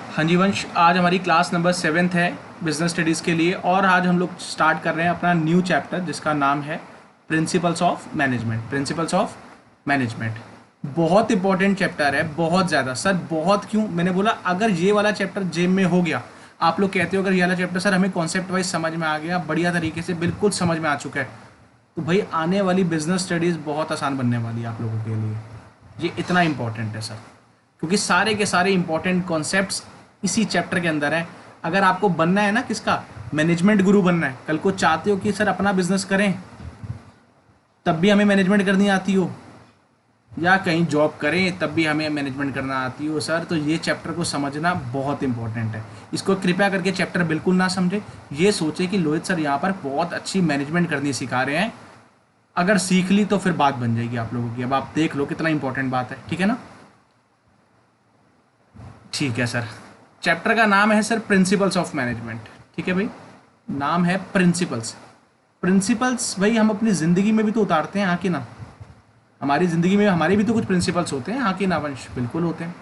हाँ जी वंश, आज हमारी क्लास नंबर 7th है बिजनेस स्टडीज़ के लिए। और आज हम लोग स्टार्ट कर रहे हैं अपना न्यू चैप्टर जिसका नाम है principles of management. Principles of management बहुत इंपॉर्टेंट चैप्टर है, बहुत ज़्यादा। सर बहुत क्यों, मैंने बोला अगर ये वाला चैप्टर जेब में हो गया, आप लोग कहते हो अगर ये वाला चैप्टर सर हमें कॉन्सेप्ट वाइज समझ में आ गया, बढ़िया तरीके से बिल्कुल समझ में आ चुका है, तो भाई आने वाली बिजनेस स्टडीज़ बहुत आसान बनने वाली है आप लोगों के लिए। ये इतना इंपॉर्टेंट है सर, क्योंकि सारे के सारे इंपॉर्टेंट कॉन्सेप्ट्स इसी चैप्टर के अंदर है। अगर आपको बनना है ना, किसका, मैनेजमेंट गुरु बनना है, कल को चाहते हो कि सर अपना बिजनेस करें तब भी हमें मैनेजमेंट करनी आती हो, या कहीं जॉब करें तब भी हमें मैनेजमेंट करना आती हो सर, तो ये चैप्टर को समझना बहुत इंपॉर्टेंट है। इसको कृपया करके चैप्टर बिल्कुल ना समझे, ये सोचे कि लोहित सर यहाँ पर बहुत अच्छी मैनेजमेंट करनी सिखा रहे हैं, अगर सीख ली तो फिर बात बन जाएगी आप लोगों की। अब आप देख लो कितना इंपॉर्टेंट बात है, ठीक है ना। ठीक है सर, चैप्टर का नाम है सर प्रिंसिपल्स ऑफ मैनेजमेंट। ठीक है भाई, नाम है प्रिंसिपल्स। प्रिंसिपल्स भाई हम अपनी ज़िंदगी में भी तो उतारते हैं, हाँ कि ना। हमारी ज़िंदगी में हमारे भी तो कुछ प्रिंसिपल्स होते हैं, हाँ कि ना वंश, बिल्कुल होते हैं।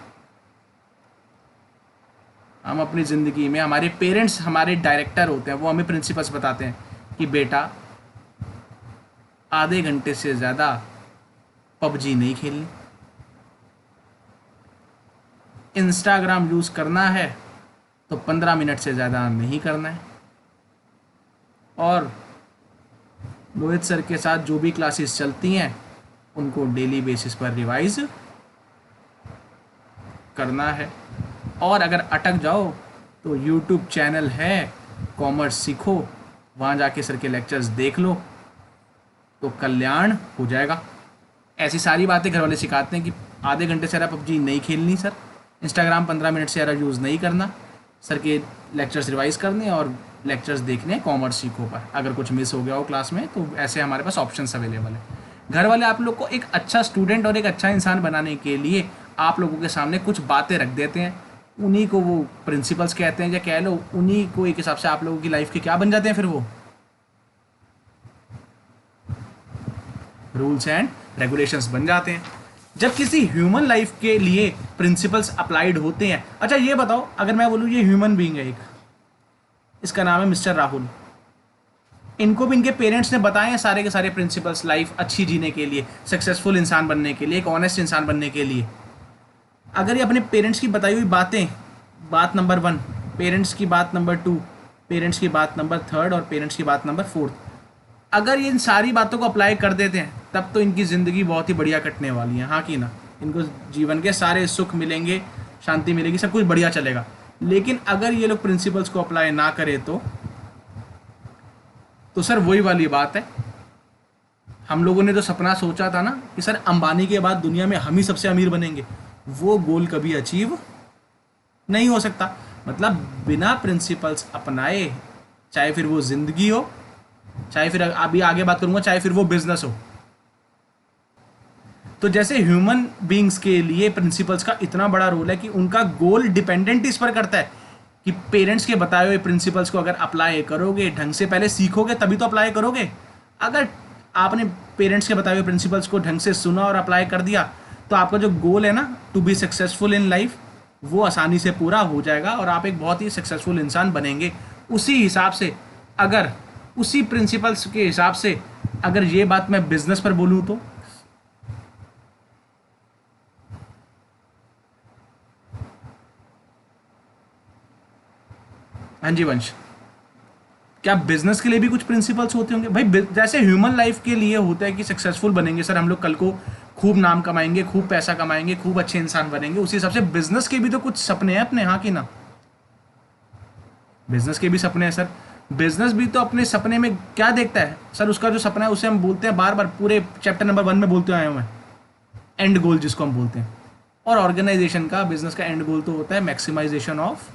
हम अपनी ज़िंदगी में, हमारे पेरेंट्स हमारे डायरेक्टर होते हैं, वो हमें प्रिंसिपल्स बताते हैं कि बेटा आधे घंटे से ज़्यादा पबजी नहीं खेलनी, इंस्टाग्राम यूज़ करना है तो 15 मिनट से ज़्यादा नहीं करना है, और रोहित सर के साथ जो भी क्लासेस चलती हैं उनको डेली बेसिस पर रिवाइज करना है। और अगर अटक जाओ तो यूट्यूब चैनल है कॉमर्स सीखो, वहाँ जाके सर के लेक्चर्स देख लो तो कल्याण हो जाएगा। ऐसी सारी बातें घर वाले सिखाते हैं कि आधे घंटे से ज़्यादा पबजी नहीं खेलनी सर, इंस्टाग्राम 15 मिनट से ज़्यादा यूज़ नहीं करना, सर के लेक्चर्स रिवाइज करने और लेक्चर्स देखने कॉमर्स सीखो पर। अगर कुछ मिस हो गया हो क्लास में तो ऐसे हमारे पास ऑप्शंस अवेलेबल है। घर वाले आप लोग को एक अच्छा स्टूडेंट और एक अच्छा इंसान बनाने के लिए आप लोगों के सामने कुछ बातें रख देते हैं, उन्हीं को वो प्रिंसिपल्स कहते हैं, या कह लो उन्हीं को एक हिसाब से आप लोगों की लाइफ के क्या बन जाते हैं, फिर वो रूल्स एंड रेगुलेशंस बन जाते हैं। जब किसी ह्यूमन लाइफ के लिए प्रिंसिपल्स अप्लाइड होते हैं, अच्छा ये बताओ, अगर मैं बोलूँ ये ह्यूमन बीइंग है एक, इसका नाम है मिस्टर राहुल, इनको भी इनके पेरेंट्स ने बताए हैं सारे के सारे प्रिंसिपल्स लाइफ अच्छी जीने के लिए, सक्सेसफुल इंसान बनने के लिए, एक ऑनेस्ट इंसान बनने के लिए। अगर ये अपने पेरेंट्स की बताई हुई बातें, बात नंबर 1, पेरेंट्स की बात नंबर 2, पेरेंट्स की बात नंबर 3 और पेरेंट्स की बात नंबर 4, अगर ये इन सारी बातों को अप्लाई कर देते हैं तब तो इनकी ज़िंदगी बहुत ही बढ़िया कटने वाली है, हाँ कि ना। इनको जीवन के सारे सुख मिलेंगे, शांति मिलेगी, सब कुछ बढ़िया चलेगा। लेकिन अगर ये लोग प्रिंसिपल्स को अप्लाई ना करें तो सर वही वाली बात है, हम लोगों ने जो सपना सोचा था ना कि सर अंबानी के बाद दुनिया में हम ही सबसे अमीर बनेंगे, वो गोल कभी अचीव नहीं हो सकता। मतलब बिना प्रिंसिपल्स अपनाए, चाहे फिर वो ज़िंदगी हो, चाहे फिर अभी आगे बात करूंगा, चाहे फिर वो बिजनेस हो, तो जैसे ह्यूमन बीइंग्स के लिए प्रिंसिपल्स का इतना बड़ा रोल है कि उनका गोल डिपेंडेंट इस पर करता है कि पेरेंट्स के बताए हुए प्रिंसिपल्स को अगर अप्लाई करोगे, ढंग से पहले सीखोगे तभी तो अप्लाई करोगे। अगर आपने पेरेंट्स के बताए हुए प्रिंसिपल्स को ढंग से सुना और अप्लाई कर दिया तो आपका जो गोल है ना, to be successful in life, वो आसानी से पूरा हो जाएगा और आप एक बहुत ही सक्सेसफुल इंसान बनेंगे। उसी हिसाब से, अगर उसी प्रिंसिपल्स के हिसाब से अगर ये बात मैं बिजनेस पर बोलूँ तो हाँ जी वंश, क्या बिजनेस के लिए भी कुछ प्रिंसिपल्स होते होंगे भाई? जैसे ह्यूमन लाइफ के लिए होता है कि सक्सेसफुल बनेंगे सर हम लोग, कल को खूब नाम कमाएंगे, खूब पैसा कमाएंगे, खूब अच्छे इंसान बनेंगे, उसी हिसाब से बिजनेस के भी तो कुछ सपने हैं अपने, हाँ कि ना। बिजनेस के भी सपने हैं सर। बिजनेस भी तो अपने सपने में क्या देखता है सर, उसका जो सपना है उसे हम बोलते हैं बार बार, पूरे चैप्टर नंबर 1 में बोलते आए हुए हैं, एंड गोल जिसको हम बोलते हैं। और ऑर्गेनाइजेशन का, बिजनेस का एंड गोल तो होता है मैक्सिमाइजेशन ऑफ।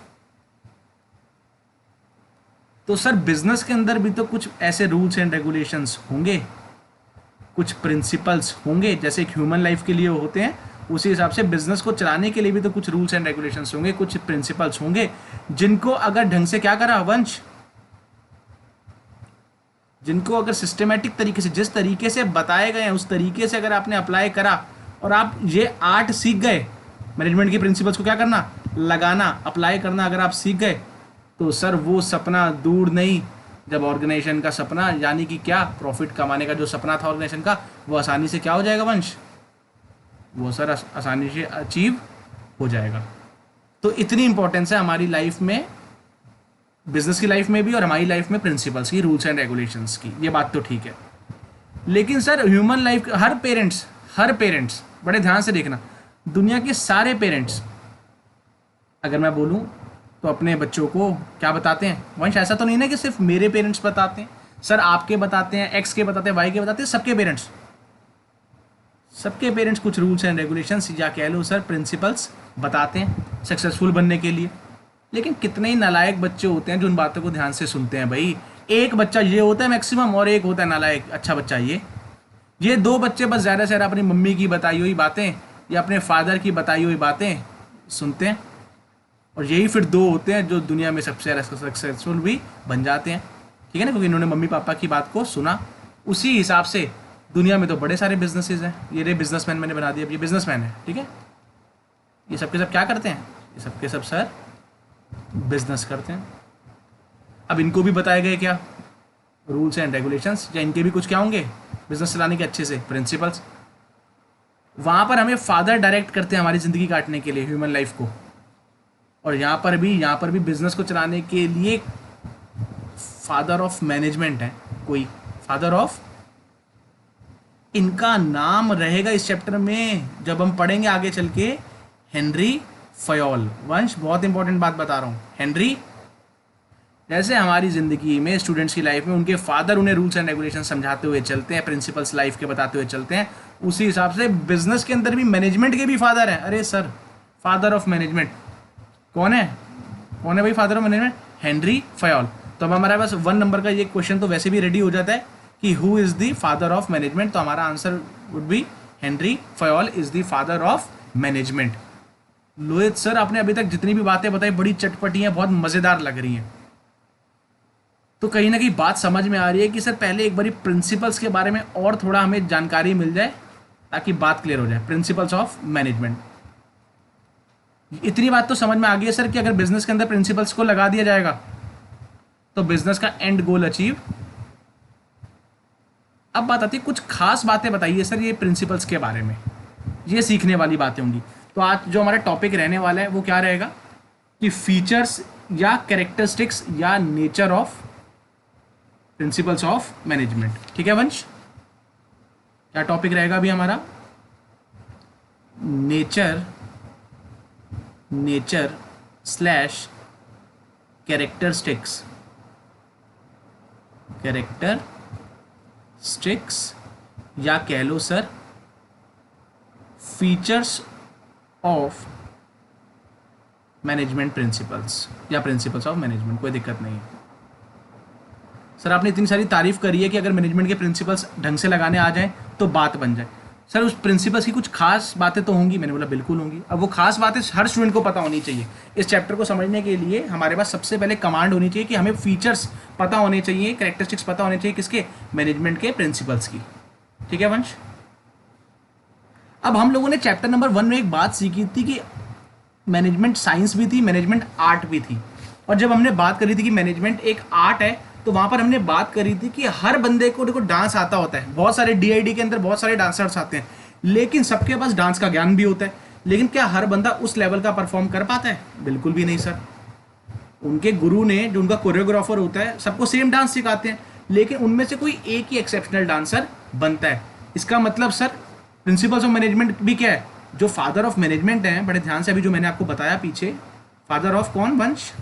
तो सर बिजनेस के अंदर भी तो कुछ ऐसे रूल्स एंड रेगुलेशंस होंगे, कुछ प्रिंसिपल्स होंगे, जैसे एक ह्यूमन लाइफ के लिए होते हैं, उसी हिसाब से बिजनेस को चलाने के लिए भी तो कुछ रूल्स एंड रेगुलेशंस होंगे, कुछ प्रिंसिपल्स होंगे, जिनको अगर ढंग से क्या करा वंश, जिनको अगर सिस्टमेटिक तरीके से, जिस तरीके से बताए गए हैं उस तरीके से अगर आपने अप्लाई करा और आप ये 8 सीख गए मैनेजमेंट की प्रिंसिपल्स को क्या करना, लगाना, अप्लाई करना अगर आप सीख गए तो सर वो सपना दूर नहीं, जब ऑर्गेनाइजेशन का सपना यानी कि क्या, प्रॉफिट कमाने का जो सपना था ऑर्गेनाइजेशन का, वो आसानी से क्या हो जाएगा वंश, वो सर आसानी से अचीव हो जाएगा। तो इतनी इंपॉर्टेंस है हमारी लाइफ में, बिजनेस की लाइफ में भी और हमारी लाइफ में प्रिंसिपल्स की, रूल्स एंड रेगुलेशंस की, ये बात तो ठीक है। लेकिन सर ह्यूमन लाइफ, हर पेरेंट्स बड़े ध्यान से देखना, दुनिया के सारे पेरेंट्स अगर मैं बोलूं तो अपने बच्चों को क्या बताते हैं वंश, ऐसा तो नहीं ना कि सिर्फ मेरे पेरेंट्स बताते हैं, सर आपके बताते हैं, एक्स के बताते हैं, वाई के बताते हैं, सबके पेरेंट्स कुछ रूल्स एंड रेगुलेशंस या कह लो सर प्रिंसिपल्स बताते हैं सक्सेसफुल बनने के लिए। लेकिन कितने ही नालायक बच्चे होते हैं जो उन बातों को ध्यान से सुनते हैं। भाई एक बच्चा ये होता है मैक्सिमम, और एक होता है नालायक अच्छा बच्चा। ये दो बच्चे बस ज़्यादा से ज़्यादा अपनी मम्मी की बताई हुई बातें या अपने फादर की बताई हुई बातें सुनते हैं, और यही फिर दो होते हैं जो दुनिया में सबसे ज़्यादा सक्सेसफुल भी बन जाते हैं, ठीक है ना, क्योंकि इन्होंने मम्मी पापा की बात को सुना। उसी हिसाब से दुनिया में तो बड़े सारे बिजनेसेस हैं, ये रे बिजनेसमैन मैंने बना दिया, अब ये बिजनेसमैन है, ठीक है। ये सब के सब क्या करते हैं, ये सब के सब सर बिजनेस करते हैं। अब इनको भी बताए गए क्या रूल्स एंड रेगुलेशंस, या इनके भी कुछ क्या होंगे बिजनेस चलाने के अच्छे से प्रिंसिपल्स। वहाँ पर हमें फादर डायरेक्ट करते हैं हमारी ज़िंदगी काटने के लिए, ह्यूमन लाइफ को, और यहाँ पर भी बिजनेस को चलाने के लिए फादर ऑफ मैनेजमेंट है कोई, फादर ऑफ, इनका नाम रहेगा इस चैप्टर में जब हम पढ़ेंगे आगे चल के, हेनरी फयोल। वंश बहुत इंपॉर्टेंट बात बता रहा हूँ, हेनरी, जैसे हमारी ज़िंदगी में स्टूडेंट्स की लाइफ में उनके फादर उन्हें रूल्स एंड रेगुलेशन समझाते हुए चलते हैं, प्रिंसिपल्स लाइफ के बताते हुए चलते हैं, उसी हिसाब से बिजनेस के अंदर भी मैनेजमेंट के भी फादर हैं। अरे सर फादर ऑफ मैनेजमेंट कौन है भाई father of management, Henry Fayol. तो अब हमारे पास 1 नंबर का ये क्वेश्चन तो वैसे भी रेडी हो जाता है कि who is the father of management, तो हमारा answer would be Henry Fayol is the father of management. Lohit sir आपने अभी तक जितनी भी बातें बताई बड़ी चटपटी हैं, बहुत मज़ेदार लग रही हैं, तो कहीं ना कहीं बात समझ में आ रही है कि सर पहले एक बारी प्रिंसिपल्स के बारे में और थोड़ा हमें जानकारी मिल जाए ताकि बात क्लियर हो जाए। प्रिंसिपल्स ऑफ मैनेजमेंट, इतनी बात तो समझ में आ गई है सर कि अगर बिजनेस के अंदर प्रिंसिपल्स को लगा दिया जाएगा तो बिजनेस का एंड गोल अचीव। अब बात आती है कुछ खास बातें बताइए सर ये प्रिंसिपल्स के बारे में, ये सीखने वाली बातें होंगी। तो आज जो हमारा टॉपिक रहने वाला है वो क्या रहेगा कि फीचर्स या कैरेक्टरिस्टिक्स या nature of principles of management, ठीक है वंश। क्या टॉपिक रहेगा अभी हमारा, नेचर स्लैश कैरेक्टरिस्टिक्स या कह लो sir features of management principles या प्रिंसिपल्स ऑफ मैनेजमेंट, कोई दिक्कत नहीं है। सर आपने इतनी सारी तारीफ करी है कि अगर मैनेजमेंट के प्रिंसिपल्स ढंग से लगाने आ जाएं तो बात बन जाए। सर उस प्रिंसिपल्स की कुछ खास बातें तो होंगी, मैंने बोला बिल्कुल होंगी। अब वो खास बातें हर स्टूडेंट को पता होनी चाहिए। इस चैप्टर को समझने के लिए हमारे पास सबसे पहले कमांड होनी चाहिए कि हमें फीचर्स पता होने चाहिए, कैरेक्टरिस्टिक्स पता होने चाहिए, किसके, मैनेजमेंट के प्रिंसिपल्स की, ठीक है वंश। अब हम लोगों ने चैप्टर नंबर 1 में एक बात सीखी थी कि मैनेजमेंट साइंस भी थी, मैनेजमेंट आर्ट भी थी, और जब हमने बात करी थी कि मैनेजमेंट एक आर्ट है तो वहाँ पर हमने बात करी थी कि हर बंदे को देखो डांस आता होता है, बहुत सारे DID के अंदर बहुत सारे डांसर्स आते हैं, लेकिन सबके पास डांस का ज्ञान भी होता है, लेकिन क्या हर बंदा उस लेवल का परफॉर्म कर पाता है, बिल्कुल भी नहीं सर। उनके गुरु ने, जो उनका कोरियोग्राफर होता है, सबको सेम डांस सिखाते हैं, लेकिन उनमें से कोई एक ही एक्सेप्शनल डांसर बनता है। इसका मतलब सर प्रिंसिपल्स ऑफ मैनेजमेंट भी क्या है, जो फादर ऑफ मैनेजमेंट है, बड़े ध्यान से अभी जो मैंने आपको बताया पीछे, फादर ऑफ कौन वंश,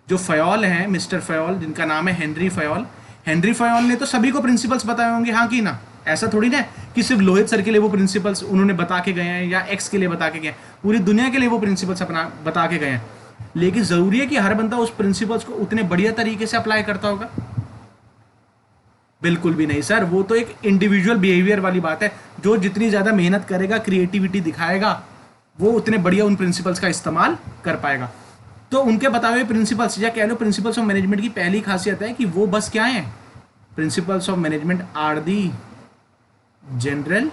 जो फयोल हैं, मिस्टर फयोल, जिनका नाम है हेनरी फयोल। हेनरी फयोल ने तो सभी को प्रिंसिपल्स बताए होंगे, हाँ कि ना, ऐसा थोड़ी ना कि सिर्फ लोहित सर के लिए वो प्रिंसिपल्स उन्होंने बता के गए हैं या एक्स के लिए बता के गए हैं, पूरी दुनिया के लिए वो प्रिंसिपल्स अपना बता के गए हैं। लेकिन ज़रूरी है कि हर बंदा उस प्रिंसिपल्स को उतने बढ़िया तरीके से अप्लाई करता होगा, बिल्कुल भी नहीं सर। वो तो एक इंडिविजुअल बिहेवियर वाली बात है, जो जितनी ज़्यादा मेहनत करेगा, क्रिएटिविटी दिखाएगा, वो उतने बढ़िया उन प्रिंसिपल्स का इस्तेमाल कर पाएगा। तो उनके बताए हुए प्रिंसिपल्स या कह लो प्रिंसिपल्स ऑफ मैनेजमेंट की पहली खासियत है कि वो बस क्या है, principles of management are the general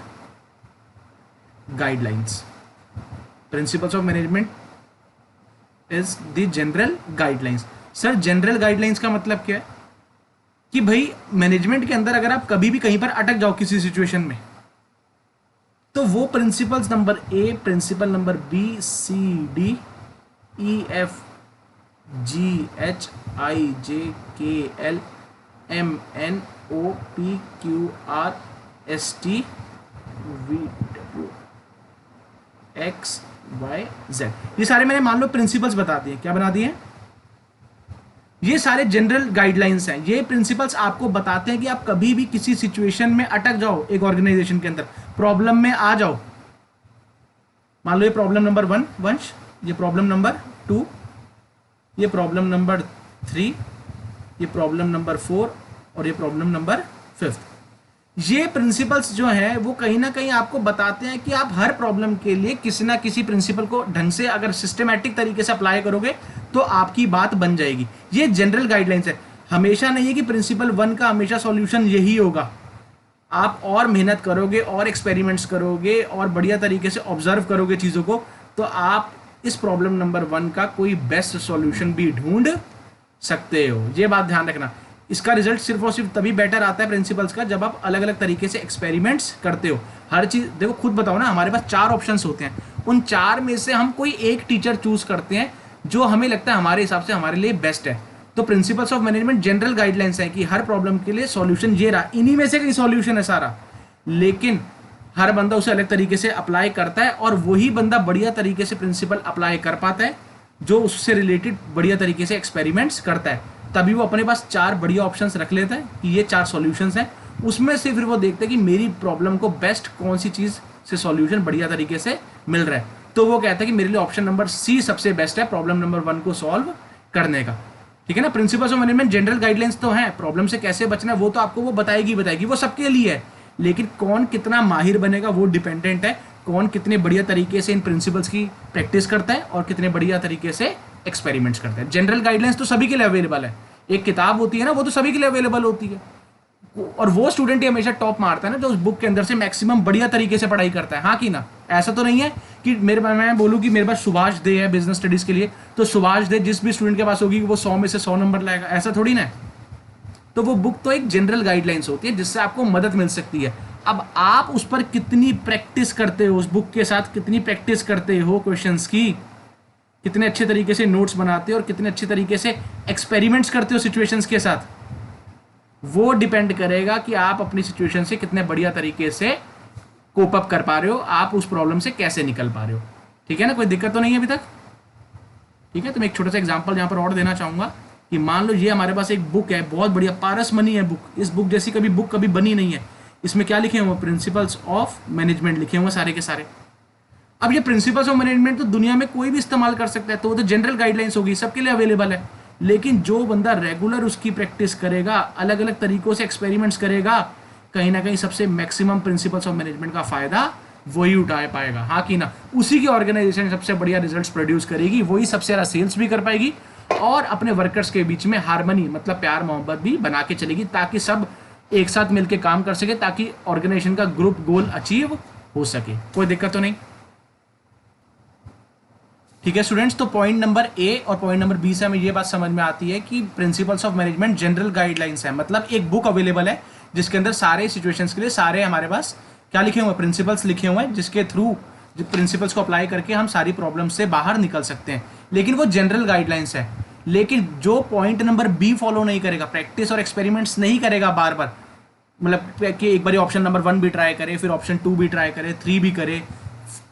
guidelines. Principles of management is the general guidelines. Sir general guidelines का मतलब क्या है कि भाई मैनेजमेंट के अंदर अगर आप कभी भी कहीं पर अटक जाओ किसी सिचुएशन में, तो वो principles number A, principle number B, C, D, E, F, G, H, I, J, K, L, M, N, O, P, Q, R, S, T, V, W, X, Y, Z, ये सारे मैंने मान लो प्रिंसिपल्स बता दिए। क्या बना दिए? ये सारे जनरल गाइडलाइंस हैं। ये प्रिंसिपल्स आपको बताते हैं कि आप कभी भी किसी सिचुएशन में अटक जाओ, एक ऑर्गेनाइजेशन के अंदर प्रॉब्लम में आ जाओ, मान लो ये प्रॉब्लम नंबर 1 वंश, ये प्रॉब्लम नंबर 2, ये प्रॉब्लम नंबर 3, ये प्रॉब्लम नंबर 4 और ये प्रॉब्लम नंबर 5। ये प्रिंसिपल्स जो हैं वो कहीं ना कहीं आपको बताते हैं कि आप हर प्रॉब्लम के लिए किसी ना किसी प्रिंसिपल को ढंग से अगर सिस्टमैटिक तरीके से अप्लाई करोगे तो आपकी बात बन जाएगी। ये जनरल गाइडलाइंस है। हमेशा नहीं है कि प्रिंसिपल 1 का हमेशा सॉल्यूशन यही होगा। आप और मेहनत करोगे और एक्सपेरिमेंट्स करोगे और बढ़िया तरीके से ऑब्जर्व करोगे चीज़ों को, तो आप इस प्रॉब्लम नंबर 1 का कोई बेस्ट सॉल्यूशन भी ढूंढ सकते हो। ये बात ध्यान रखना। इसका रिजल्ट सिर्फ और सिर्फ तभी बेटर आता है प्रिंसिपल्स का जब आप अलग अलग तरीके से एक्सपेरिमेंट्स करते हो। हर चीज़ देखो, खुद बताओ ना, हमारे पास 4 ऑप्शंस होते हैं, उन 4 में से हम कोई एक टीचर चूज करते हैं जो हमें लगता है हमारे हिसाब से हमारे लिए बेस्ट है। तो principles of management general guidelines है कि हर प्रॉब्लम के लिए सॉल्यूशन ये रहा, इन्हीं में से कहीं सॉल्यूशन है सारा, लेकिन हर बंदा उसे अलग तरीके से अप्लाई करता है और वही बंदा बढ़िया तरीके से प्रिंसिपल अप्लाई कर पाता है जो उससे रिलेटेड बढ़िया तरीके से एक्सपेरिमेंट्स करता है। तभी वो अपने पास 4 बढ़िया ऑप्शंस रख लेता है कि ये 4 सॉल्यूशंस हैं, उसमें से फिर वो देखते हैं कि मेरी प्रॉब्लम को बेस्ट कौन सी चीज़ से सॉल्यूशन बढ़िया तरीके से मिल रहा है। तो वो कहता है कि मेरे लिए ऑप्शन नंबर सी सबसे बेस्ट है प्रॉब्लम नंबर 1 को सॉल्व करने का। ठीक है ना। Principles of management general guidelines तो हैं, प्रॉब्लम से कैसे बचना है वो तो आपको वो बताएगी, वो सबके लिए है, लेकिन कौन कितना माहिर बनेगा वो डिपेंडेंट है, कौन कितने बढ़िया तरीके से इन प्रिंसिपल्स की प्रैक्टिस करता है और कितने बढ़िया तरीके से एक्सपेरिमेंट्स करता है। जनरल गाइडलाइंस तो सभी के लिए अवेलेबल है, एक किताब होती है ना, वो तो सभी के लिए अवेलेबल होती है, और वो स्टूडेंट ही हमेशा टॉप मारता है ना जो उस बुक के अंदर से मैक्सिमम बढ़िया तरीके से पढ़ाई करता है। हाँ कि ना? ऐसा तो नहीं है कि मैं बोलूँ कि मेरे पास सुभाष दे है बिजनेस स्टडीज के लिए, तो सुभाष दे जिस भी स्टूडेंट के पास होगी वो 100 में से 100 नंबर लाएगा, ऐसा थोड़ी ना। तो वो बुक तो एक जनरल गाइडलाइंस होती है जिससे आपको मदद मिल सकती है। अब आप उस पर कितनी प्रैक्टिस करते हो, उस बुक के साथ कितनी प्रैक्टिस करते हो क्वेश्चंस की, कितने अच्छे तरीके से नोट्स बनाते हो और कितने अच्छे तरीके से एक्सपेरिमेंट्स करते हो सिचुएशंस के साथ, वो डिपेंड करेगा कि आप अपनी सिचुएशन से कितने बढ़िया तरीके से कोप अप कर पा रहे हो, आप उस प्रॉब्लम से कैसे निकल पा रहे हो। ठीक है ना, कोई दिक्कत तो नहीं है अभी तक? ठीक है, तो मैं एक छोटा सा एग्जांपल यहाँ पर और देना चाहूँगा कि मान लो ये हमारे पास एक बुक है, बहुत बढ़िया पारस मनी है बुक, इस बुक जैसी कभी बुक कभी बनी नहीं है। इसमें क्या लिखे हुए? प्रिंसिपल्स ऑफ मैनेजमेंट लिखे हुए सारे के सारे। अब ये प्रिंसिपल्स ऑफ मैनेजमेंट तो दुनिया में कोई भी इस्तेमाल कर सकता है, तो वो तो जनरल गाइडलाइंस होगी, सबके लिए अवेलेबल है, लेकिन जो बंदा रेगुलर उसकी प्रैक्टिस करेगा, अलग अलग तरीकों से एक्सपेरिमेंट्स करेगा, कहीं ना कहीं सबसे मैक्सिमम प्रिंसिपल्स ऑफ मैनेजमेंट का फायदा वही उठा पाएगा। हाँ कि ना? उसी की ऑर्गेनाइजेशन सबसे बढ़िया रिजल्ट्स प्रोड्यूस करेगी, वही सबसे ज़्यादा सेल्स भी कर पाएगी और अपने वर्कर्स के बीच में हार्मनी मतलब प्यार मोहब्बत भी बना के चलेगी, ताकि सब एक साथ मिलकर काम कर सके, ताकि ऑर्गेनाइजेशन का ग्रुप गोल अचीव हो सके। कोई दिक्कत तो नहीं? ठीक है स्टूडेंट्स, तो पॉइंट नंबर ए और पॉइंट नंबर बी से हमें ये बात समझ में आती है कि principles of management general guidelines है, मतलब एक बुक अवेलेबल है जिसके अंदर सारे सिचुएशंस के लिए सारे हमारे पास क्या लिखे हुए हैं? प्रिंसिपल्स लिखे हुए हैं, जिसके थ्रू प्रिंसिपल्स को अप्लाई करके हम सारी प्रॉब्लम से बाहर निकल सकते हैं, लेकिन वो जनरल गाइडलाइंस है। लेकिन जो पॉइंट नंबर बी फॉलो नहीं करेगा, प्रैक्टिस और एक्सपेरिमेंट्स नहीं करेगा बार बार, मतलब कि एक बार ऑप्शन नंबर 1 भी ट्राई करे, फिर ऑप्शन 2 भी ट्राई करे, 3 भी करे,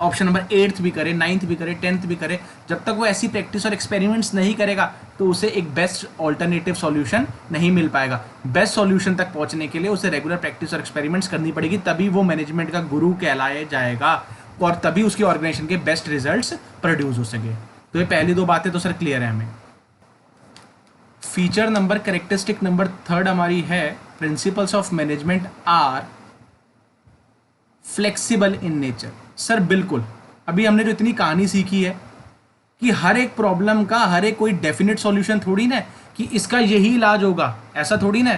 ऑप्शन नंबर 8th भी करे, 9th भी करे, 10th भी करे, जब तक वो ऐसी प्रैक्टिस और एक्सपेरिमेंट्स नहीं करेगा तो उसे एक बेस्ट ऑल्टरनेटिव सॉल्यूशन नहीं मिल पाएगा। बेस्ट सॉल्यूशन तक पहुंचने के लिए उसे रेगुलर प्रैक्टिस और एक्सपेरिमेंट्स करनी पड़ेगी, तभी वो मैनेजमेंट का गुरु कहलाया जाएगा और तभी उसकी ऑर्गेनाइजेशन के बेस्ट रिजल्ट्स प्रोड्यूस हो सके। तो ये पहली 2 बातें तो सर क्लियर है हमें। फीचर नंबर कैरेक्टरिस्टिक नंबर 3 हमारी है principles of management are flexible in nature. Sir बिल्कुल, अभी हमने जो इतनी कहानी सीखी है कि हर एक प्रॉब्लम का हर एक कोई डेफिनेट सॉल्यूशन थोड़ी ना कि इसका यही इलाज होगा, ऐसा थोड़ी ना।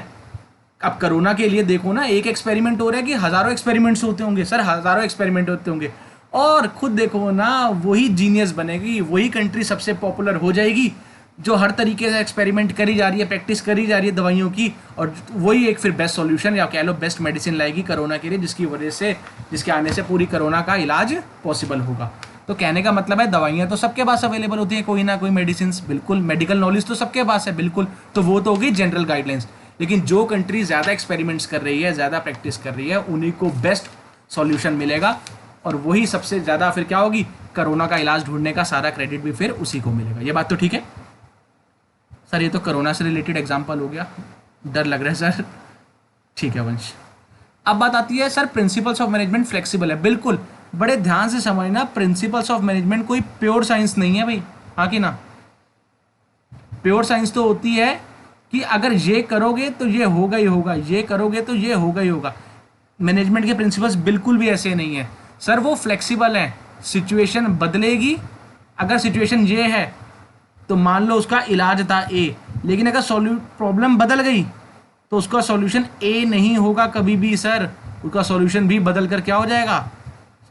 अब कोरोना के लिए देखो ना, एक एक्सपेरिमेंट हो रहा है कि हजारों एक्सपेरिमेंट्स होते होंगे सर, हजारों एक्सपेरिमेंट होते होंगे, और खुद देखो ना, वही जीनियस बनेगी, वही कंट्री सबसे पॉपुलर हो जाएगी जो हर तरीके से एक्सपेरिमेंट करी जा रही है, प्रैक्टिस करी जा रही है दवाइयों की, और वही एक फिर बेस्ट सॉल्यूशन या कह लो बेस्ट मेडिसिन लाएगी कोरोना के लिए, जिसकी वजह से, जिसके आने से पूरी कोरोना का इलाज पॉसिबल होगा। तो कहने का मतलब है दवाइयाँ तो सबके पास अवेलेबल होती हैं, कोई ना कोई मेडिसिन, बिल्कुल, मेडिकल नॉलेज तो सबके पास है बिल्कुल, तो वो तो होगी जनरल गाइडलाइंस। लेकिन जो कंट्री ज़्यादा एक्सपेरिमेंट्स कर रही है, ज़्यादा प्रैक्टिस कर रही है, उन्हीं को बेस्ट सॉल्यूशन मिलेगा, और वही सबसे ज़्यादा फिर क्या होगी, कोरोना का इलाज ढूंढने का सारा क्रेडिट भी फिर उसी को मिलेगा। ये बात तो ठीक है सर? ये तो कोरोना से रिलेटेड एग्जाम्पल हो गया, डर लग रहा है सर। ठीक है वंश। अब बात आती है sir principles of management flexible है। बिल्कुल, बड़े ध्यान से समझना, प्रिंसिपल्स ऑफ मैनेजमेंट कोई प्योर साइंस नहीं है भाई, हाँ कि ना? प्योर साइंस तो होती है कि अगर ये करोगे तो ये होगा ही होगा, ये करोगे तो ये होगा ही होगा। मैनेजमेंट के प्रिंसिपल्स बिल्कुल भी ऐसे नहीं है सर, वो फ्लेक्सिबल है, सिचुएशन बदलेगी। अगर सिचुएशन ये है तो मान लो उसका इलाज था ए, लेकिन अगर प्रॉब्लम बदल गई तो उसका सॉल्यूशन ए नहीं होगा कभी भी सर, उसका सॉल्यूशन भी बदल कर क्या हो जाएगा,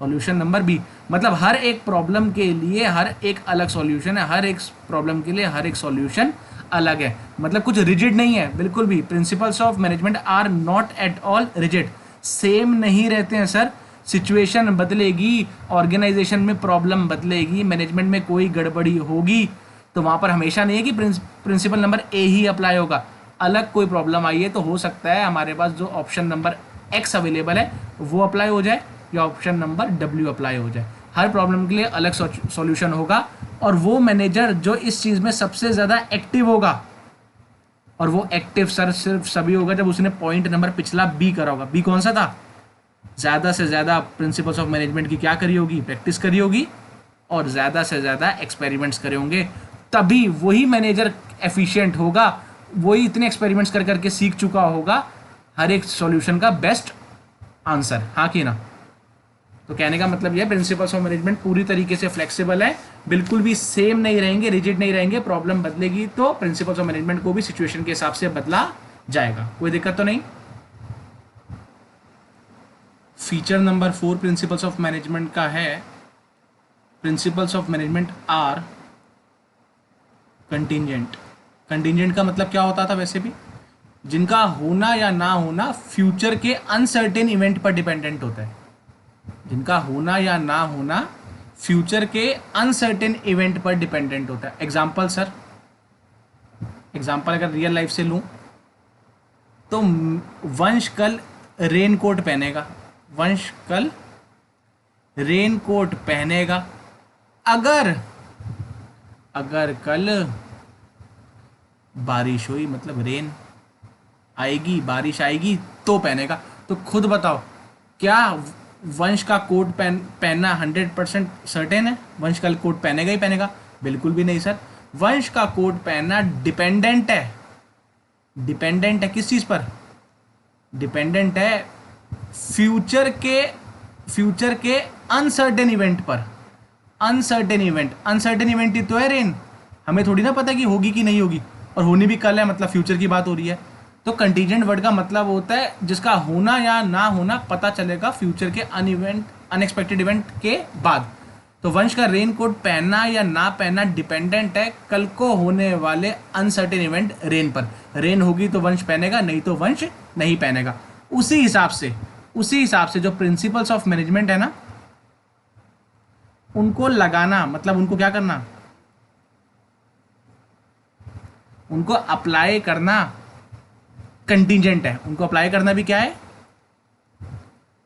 सॉल्यूशन नंबर बी। मतलब हर एक प्रॉब्लम के लिए हर एक अलग सॉल्यूशन है, हर एक प्रॉब्लम के लिए हर एक सॉल्यूशन अलग है, मतलब कुछ रिजिड नहीं है बिल्कुल भी। Principles of management are not at all rigid, same नहीं रहते हैं सर। सिचुएशन बदलेगी, ऑर्गेनाइजेशन में प्रॉब्लम बदलेगी, मैनेजमेंट में कोई गड़बड़ी होगी, तो वहाँ पर हमेशा नहीं है कि principle number A he apply होगा। अलग कोई प्रॉब्लम आई है तो हो सकता है हमारे पास जो ऑप्शन नंबर एक्स अवेलेबल है वो अप्लाई हो जाए, या ऑप्शन नंबर डब्ल्यू अप्लाई हो जाए। हर प्रॉब्लम के लिए अलग सॉल्यूशन होगा, और वो मैनेजर जो इस चीज़ में सबसे ज़्यादा एक्टिव होगा, और वो एक्टिव सर सिर्फ सभी होगा जब उसने पॉइंट नंबर पिछला बी करा होगा। बी कौन सा था? ज़्यादा से ज़्यादा प्रिंसिपल्स ऑफ मैनेजमेंट की क्या करी होगी, प्रैक्टिस करी होगी, और ज़्यादा से ज़्यादा एक्सपेरिमेंट्स करे होंगे, तभी वही मैनेजर एफिशिएंट होगा, वही इतने एक्सपेरिमेंट्स कर करके सीख चुका होगा हर एक सॉल्यूशन का बेस्ट आंसर, हाँ कि ना? तो कहने का मतलब यह प्रिंसिपल्स ऑफ मैनेजमेंट पूरी तरीके से फ्लेक्सिबल है, बिल्कुल भी सेम नहीं रहेंगे, रिजिड नहीं रहेंगे। प्रॉब्लम बदलेगी तो प्रिंसिपल्स ऑफ मैनेजमेंट को भी सिचुएशन के हिसाब से बदला जाएगा, कोई दिक्कत तो नहीं। Feature number 4 principles of management का है, principles of management are contingent. Contingent का मतलब क्या होता था वैसे भी? जिनका होना या ना होना फ्यूचर के अनसर्टेन इवेंट पर डिपेंडेंट होता है। जिनका होना या ना होना फ्यूचर के अनसर्टेन इवेंट पर डिपेंडेंट होता है। एग्जाम्पल सर, एग्जाम्पल अगर रियल लाइफ से लूँ तो वंश कल रेन कोट पहनेगा, वंश कल रेन कोट पहनेगा। अगर कल बारिश हुई, मतलब रेन आएगी, बारिश आएगी तो पहनेगा। तो खुद बताओ, क्या वंश का कोट पहनना 100% सर्टेन है? वंश कल कोट पहनेगा ही पहनेगा? बिल्कुल भी नहीं सर। वंश का कोट पहनना डिपेंडेंट है। डिपेंडेंट है किस चीज़ पर? डिपेंडेंट है फ्यूचर के अनसर्टेन इवेंट पर। अनसर्टेन इवेंट ही तो है रेन, हमें थोड़ी ना पता कि होगी कि नहीं होगी, और होनी भी कल है, मतलब फ्यूचर की बात हो रही है। तो कंटीजेंट वर्ड का मतलब होता है जिसका होना या ना होना पता चलेगा फ्यूचर के अनएक्सपेक्टेड इवेंट के बाद। तो वंश का रेन कोट पहनना या ना पहनना डिपेंडेंट है कल को होने वाले अनसर्टेन इवेंट रेन पर। रेन होगी तो वंश पहनेगा, नहीं तो वंश नहीं पहनेगा। उसी हिसाब से जो प्रिंसिपल्स ऑफ मैनेजमेंट है ना, उनको लगाना, मतलब उनको क्या करना, उनको अप्लाई करना कंटीजेंट है। उनको अप्लाई करना भी क्या है,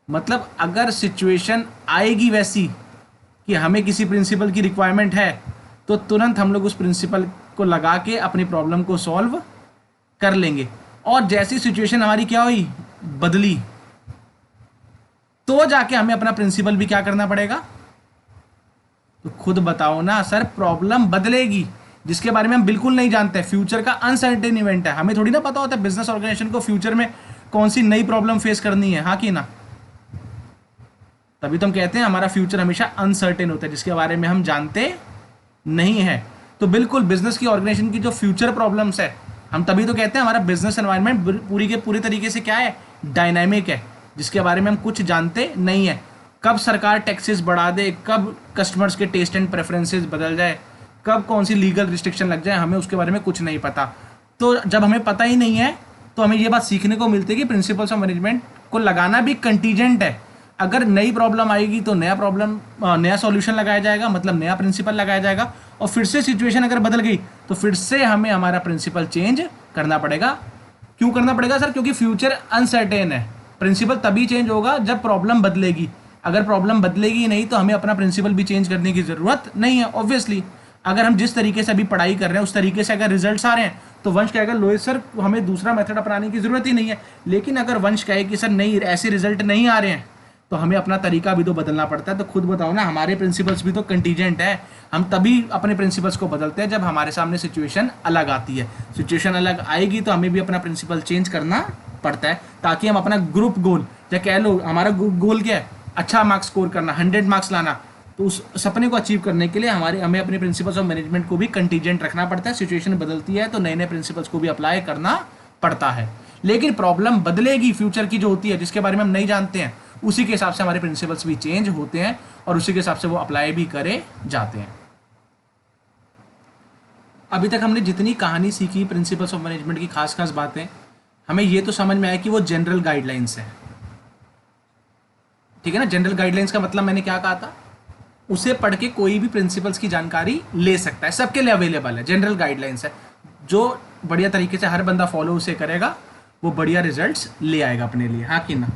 मतलब अगर सिचुएशन आएगी वैसी कि हमें किसी प्रिंसिपल की रिक्वायरमेंट है, तो तुरंत हम लोग उस प्रिंसिपल को लगा के अपनी प्रॉब्लम को सॉल्व कर लेंगे। और जैसी सिचुएशन हमारी क्या हुई, बदली, तो जाके हमें अपना प्रिंसिपल भी क्या करना पड़ेगा। तो खुद बताओ ना सर, प्रॉब्लम बदलेगी जिसके बारे में हम बिल्कुल नहीं जानते, फ्यूचर का अनसर्टेन इवेंट है, हमें थोड़ी ना पता होता है बिजनेस ऑर्गेनाइजेशन को फ्यूचर में कौन सी नई प्रॉब्लम फेस करनी है, हाँ कि ना? तभी तो हम कहते हैं हमारा फ्यूचर हमेशा अनसर्टेन होता है, जिसके बारे में हम जानते नहीं है। तो बिल्कुल बिजनेस की ऑर्गेनाइजेशन की जो फ्यूचर प्रॉब्लम्स है, हम तभी तो कहते हैं हमारा बिजनेस एनवायरनमेंट पूरी के पूरी तरीके से क्या है, डायनामिक है, जिसके बारे में हम कुछ जानते नहीं है। कब सरकार टैक्सेस बढ़ा दे, कब कस्टमर्स के टेस्ट एंड प्रेफरेंसेस बदल जाए, कब कौन सी लीगल रिस्ट्रिक्शन लग जाए, हमें उसके बारे में कुछ नहीं पता। तो जब हमें पता ही नहीं है तो हमें ये बात सीखने को मिलती है कि प्रिंसिपल्स ऑफ मैनेजमेंट को लगाना भी कंटीजेंट है। अगर नई प्रॉब्लम आएगी तो नया सॉल्यूशन लगाया जाएगा, मतलब नया प्रिंसिपल लगाया जाएगा, और फिर से सिचुएशन अगर बदल गई तो फिर से हमें हमारा प्रिंसिपल चेंज करना पड़ेगा। क्यों करना पड़ेगा सर? क्योंकि फ्यूचर अनसर्टेन है। प्रिंसिपल तभी चेंज होगा जब प्रॉब्लम बदलेगी। अगर प्रॉब्लम बदलेगी ही नहीं तो हमें अपना प्रिंसिपल भी चेंज करने की ज़रूरत नहीं है। ऑब्वियसली अगर हम जिस तरीके से अभी पढ़ाई कर रहे हैं उस तरीके से अगर रिजल्ट्स आ रहे हैं तो वंश कहेगा लोहित सर हमें दूसरा मेथड अपनाने की ज़रूरत ही नहीं है। लेकिन अगर वंश कहे कि सर नहीं, ऐसे रिजल्ट नहीं आ रहे हैं, तो हमें अपना तरीका भी तो बदलना पड़ता है। तो खुद बताओ ना, हमारे प्रिंसिपल्स भी तो कंटीजेंट है। हम तभी अपने प्रिंसिपल्स को बदलते हैं जब हमारे सामने सिचुएशन अलग आती है। सिचुएशन अलग आएगी तो हमें भी अपना प्रिंसिपल चेंज करना पड़ता है, ताकि हम अपना ग्रुप गोल, या कह लो हमारा गोल क्या है, अच्छा मार्क्स स्कोर करना, 100 मार्क्स लाना, तो उस सपने को अचीव करने के लिए हमें अपने प्रिंसिपल्स ऑफ मैनेजमेंट को भी कंटीजेंट रखना पड़ता है। सिचुएशन बदलती है तो नए नए प्रिंसिपल्स को भी अप्लाई करना पड़ता है। लेकिन प्रॉब्लम बदलेगी फ्यूचर की जो होती है, जिसके बारे में हम नहीं जानते हैं, उसी के हिसाब से हमारे प्रिंसिपल्स भी चेंज होते हैं और उसी के हिसाब से वो अप्लाई भी करे जाते हैं। अभी तक हमने जितनी कहानी सीखी प्रिंसिपल्स ऑफ मैनेजमेंट की खास खास बातें, हमें ये तो समझ में आया कि वो जनरल गाइडलाइंस है। ठीक है ना? जनरल गाइडलाइंस का मतलब मैंने क्या कहा था, उसे पढ़ के कोई भी प्रिंसिपल्स की जानकारी ले सकता है, सबके लिए अवेलेबल है। जनरल गाइडलाइंस है, जो बढ़िया तरीके से हर बंदा फॉलो उसे करेगा वो बढ़िया रिजल्ट्स ले आएगा अपने लिए, हाँ कि ना?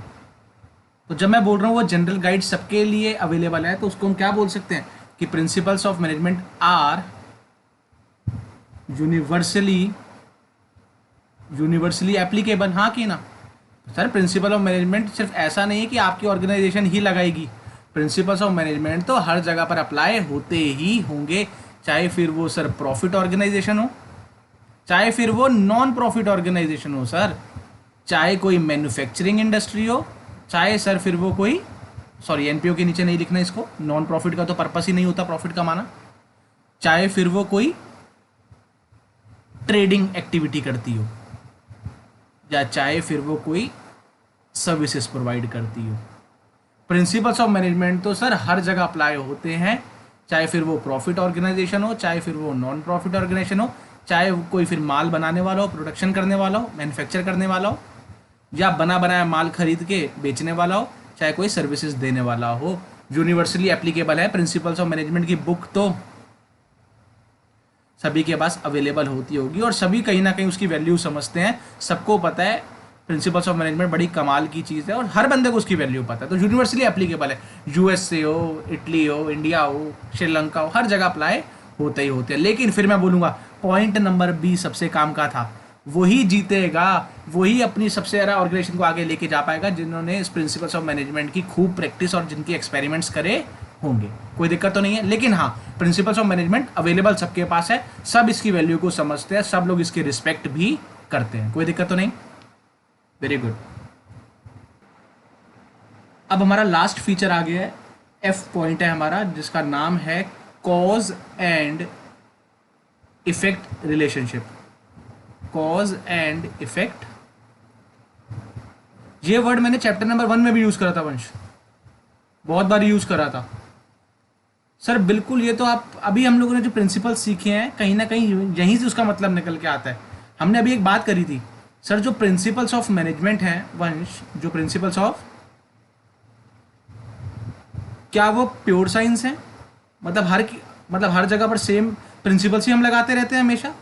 तो जब मैं बोल रहा हूँ वो जनरल गाइड सबके लिए अवेलेबल है, तो उसको हम क्या बोल सकते हैं कि principles of management are universally applicable, हाँ कि ना? सर प्रिंसिपल ऑफ मैनेजमेंट सिर्फ ऐसा नहीं है कि आपकी ऑर्गेनाइजेशन ही लगाएगी। प्रिंसिपल्स ऑफ मैनेजमेंट तो हर जगह पर अप्लाई होते ही होंगे, चाहे फिर वो सर प्रॉफिट ऑर्गेनाइजेशन हो, चाहे फिर वो नॉन प्रॉफिट ऑर्गेनाइजेशन हो सर, चाहे कोई मैन्युफैक्चरिंग इंडस्ट्री हो, चाहे सर फिर वो कोई, सॉरी एनपीओ के नीचे नहीं लिखना इसको, नॉन प्रॉफिट का तो पर्पस ही नहीं होता प्रॉफिट कमाना, चाहे फिर वो कोई ट्रेडिंग एक्टिविटी करती हो, या चाहे फिर वो कोई सर्विसेज प्रोवाइड करती हो। प्रिंसिपल्स ऑफ मैनेजमेंट तो सर हर जगह अप्लाई होते हैं, चाहे फिर वो प्रॉफिट ऑर्गेनाइजेशन हो, चाहे फिर वो नॉन प्रॉफिट ऑर्गेनाइजेशन हो, चाहे कोई फिर माल बनाने वाला हो, प्रोडक्शन करने वाला हो, मैन्युफैक्चर करने वाला हो, या बना बनाया माल खरीद के बेचने वाला हो, चाहे कोई सर्विसेज देने वाला हो, यूनिवर्सली एप्लीकेबल है। प्रिंसिपल्स ऑफ मैनेजमेंट की बुक तो सभी के पास अवेलेबल होती होगी और सभी कहीं ना कहीं उसकी वैल्यू समझते हैं। सबको पता है प्रिंसिपल्स ऑफ मैनेजमेंट बड़ी कमाल की चीज़ है और हर बंदे को उसकी वैल्यू पता है, तो यूनिवर्सली एप्लीकेबल है। यूएस से हो, इटली हो, इंडिया हो, श्रीलंका हो, हर जगह अप्लाई होते ही होते हैं। लेकिन फिर मैं बोलूँगा पॉइंट नंबर 20 सबसे काम का था, वही जीतेगा, वही अपनी सबसे ज़्यादा ऑर्गेनाइजेशन को आगे लेके जा पाएगा जिन्होंने इस प्रिंसिपल्स ऑफ मैनेजमेंट की खूब प्रैक्टिस और जिनकी एक्सपेरिमेंट्स करे होंगे। कोई दिक्कत तो नहीं है। लेकिन हाँ, प्रिंसिपल्स ऑफ मैनेजमेंट अवेलेबल सबके पास है, सब इसकी वैल्यू को समझते हैं, सब लोग इसकी रिस्पेक्ट भी करते हैं, कोई दिक्कत तो नहीं। Very good. अब हमारा लास्ट फीचर आ गया है, एफ पॉइंट है हमारा, जिसका नाम है cause and effect relationship. Cause and effect, ये वर्ड मैंने चैप्टर नंबर 1 में भी यूज करा था वंश, बहुत बार यूज करा था सर। बिल्कुल, ये तो आप अभी हम लोगों ने जो प्रिंसिपल सीखे हैं कहीं ना कहीं यहीं से उसका मतलब निकल के आता है। हमने अभी एक बात करी थी सर, जो प्रिंसिपल्स ऑफ मैनेजमेंट हैं वंश, जो प्रिंसिपल्स ऑफ, क्या वो प्योर साइंस हैं? मतलब हर जगह पर सेम प्रिंसिपल्स ही हम लगाते रहते हैं हमेशा?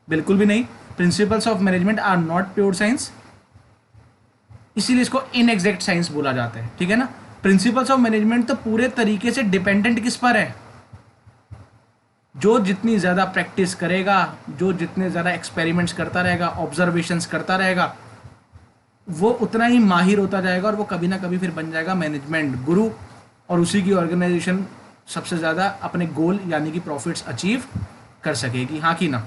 बिल्कुल भी नहीं। Principles of management are not pure science, इसीलिए इसको इनएग्जैक्ट साइंस बोला जाता है, ठीक है ना। प्रिंसिपल्स ऑफ मैनेजमेंट तो पूरे तरीके से डिपेंडेंट किस पर है? जो जितनी ज़्यादा प्रैक्टिस करेगा, जो जितने ज़्यादा एक्सपेरिमेंट्स करता रहेगा, ऑब्जर्वेशंस करता रहेगा, वो उतना ही माहिर होता जाएगा और वो कभी ना कभी फिर बन जाएगा मैनेजमेंट गुरु, और उसी की ऑर्गेनाइजेशन सबसे ज़्यादा अपने गोल यानी कि प्रॉफिट्स अचीव कर सकेगी, हाँ कि ना।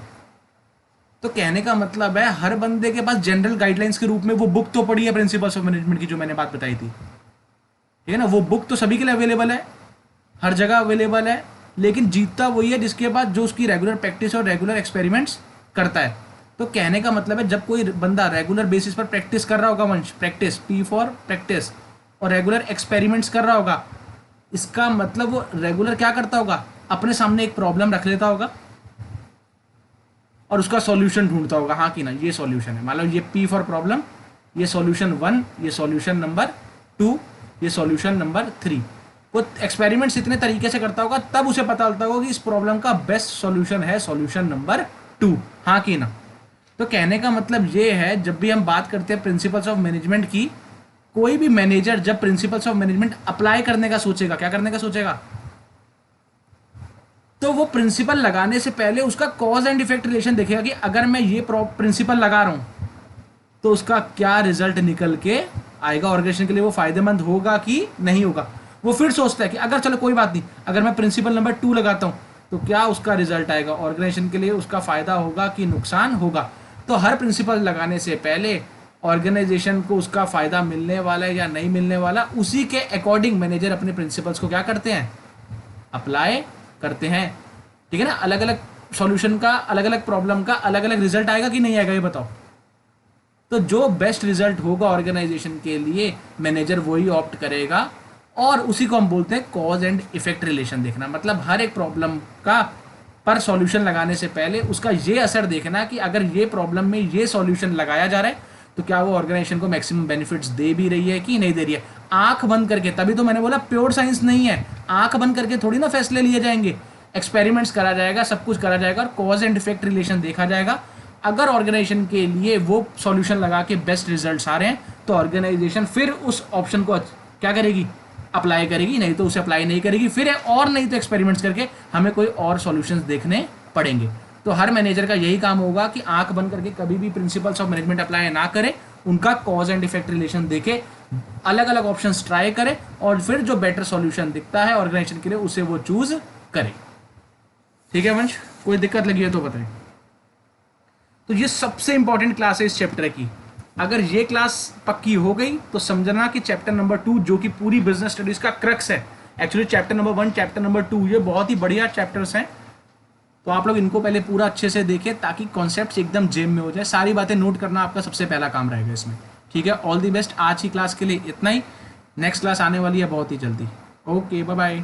तो कहने का मतलब है हर बंदे के पास जनरल गाइडलाइंस के रूप में वो बुक तो पड़ी है प्रिंसिपल्स ऑफ मैनेजमेंट की, जो मैंने बात बताई थी, ठीक है ना। वो बुक तो सभी के लिए अवेलेबल है, हर जगह अवेलेबल है, लेकिन जीतता वही है जिसके बाद जो उसकी रेगुलर प्रैक्टिस और रेगुलर एक्सपेरिमेंट्स करता है। तो कहने का मतलब है जब कोई बंदा रेगुलर बेसिस पर प्रैक्टिस कर रहा होगा वंश, प्रैक्टिस, पी फॉर प्रैक्टिस, और रेगुलर एक्सपेरिमेंट्स कर रहा होगा, इसका मतलब वो रेगुलर क्या करता होगा, अपने सामने एक प्रॉब्लम रख लेता होगा और उसका सॉल्यूशन ढूंढता होगा, हाँ कि ना ये सॉल्यूशन है, मान लो ये P फॉर प्रॉब्लम, ये सॉल्यूशन 1, ये सॉल्यूशन नंबर 2, ये सॉल्यूशन नंबर 3। वो एक्सपेरिमेंट्स इतने तरीके से करता होगा तब उसे पता चलता होगा कि इस प्रॉब्लम का बेस्ट सॉल्यूशन है सॉल्यूशन नंबर 2, हाँ कि ना। तो कहने का मतलब ये है, जब भी हम बात करते हैं प्रिंसिपल्स ऑफ मैनेजमेंट की, कोई भी मैनेजर जब प्रिंसिपल्स ऑफ मैनेजमेंट अप्लाई करने का सोचेगा, क्या करने का सोचेगा, तो वो प्रिंसिपल लगाने से पहले उसका कॉज एंड इफेक्ट रिलेशन देखेगा कि अगर मैं ये प्रिंसिपल लगा रहा हूं तो उसका क्या रिजल्ट निकल के आएगा, ऑर्गेनाइजेशन के लिए वो फायदेमंद होगा कि नहीं होगा। वो फिर सोचता है कि अगर चलो कोई बात नहीं, अगर मैं प्रिंसिपल नंबर 2 लगाता हूं तो क्या उसका रिजल्ट आएगा, ऑर्गेनाइजेशन के लिए उसका फायदा होगा कि नुकसान होगा। तो हर प्रिंसिपल लगाने से पहले ऑर्गेनाइजेशन को उसका फायदा मिलने वाला है या नहीं मिलने वाला, उसी के अकॉर्डिंग मैनेजर अपने प्रिंसिपल्स को क्या करते हैं, अप्लाई करते हैं। ठीक है ना, अलग अलग सॉल्यूशन का, अलग अलग प्रॉब्लम का अलग अलग रिजल्ट आएगा कि नहीं आएगा, ये बताओ। तो जो बेस्ट रिजल्ट होगा ऑर्गेनाइजेशन के लिए मैनेजर वही ऑप्ट करेगा, और उसी को हम बोलते हैं कॉज एंड इफेक्ट रिलेशन देखना। मतलब हर एक प्रॉब्लम का पर सॉल्यूशन लगाने से पहले उसका ये असर देखना कि अगर ये प्रॉब्लम में ये सॉल्यूशन लगाया जा रहा है तो क्या वो ऑर्गेनाइजेशन को मैक्सिमम बेनिफिट्स दे भी रही है कि नहीं दे रही है। आंख बंद करके, तभी तो मैंने बोला प्योर साइंस नहीं है, आंख बंद करके थोड़ी ना फैसले लिए जाएंगे, एक्सपेरिमेंट्स करा जाएगा, सब कुछ करा जाएगा और कॉज एंड इफेक्ट रिलेशन देखा जाएगा। अगर ऑर्गेनाइजेशन के लिए वो सॉल्यूशन लगा के बेस्ट रिजल्ट्स आ रहे हैं तो ऑर्गेनाइजेशन फिर उस ऑप्शन को क्या करेगी, अप्लाई करेगी, नहीं तो उसे अप्लाई नहीं करेगी फिर, और नहीं तो एक्सपेरिमेंट्स करके हमें कोई और सॉल्यूशंस देखने पड़ेंगे। तो हर मैनेजर का यही काम होगा कि आंख बंद करके कभी भी प्रिंसिपल्स ऑफ मैनेजमेंट अप्लाई ना करे, उनका कॉज एंड इफेक्ट रिलेशन देखे, अलग अलग ऑप्शंस ट्राई करे और फिर जो बेटर सॉल्यूशन दिखता है ऑर्गेनाइजेशन के लिए उसे वो चूज करे। ठीक है वंश, कोई दिक्कत लगी है तो बताएं। तो ये सबसे इंपॉर्टेंट क्लास है इस चैप्टर की। अगर ये क्लास पक्की हो गई तो समझना कि चैप्टर नंबर 2 जो कि पूरी बिजनेस स्टडीज का क्रक्स है, actually chapter number 1 chapter number 2 ये बहुत ही बढ़िया चैप्टर्स हैं। तो आप लोग इनको पहले पूरा अच्छे से देखें ताकि कॉन्सेप्ट्स एकदम जेम में हो जाए, सारी बातें नोट करना आपका सबसे पहला काम रहेगा इसमें। ठीक है, ऑल दी बेस्ट। आज की क्लास के लिए इतना ही, नेक्स्ट क्लास आने वाली है बहुत ही जल्दी। Okay, bye bye.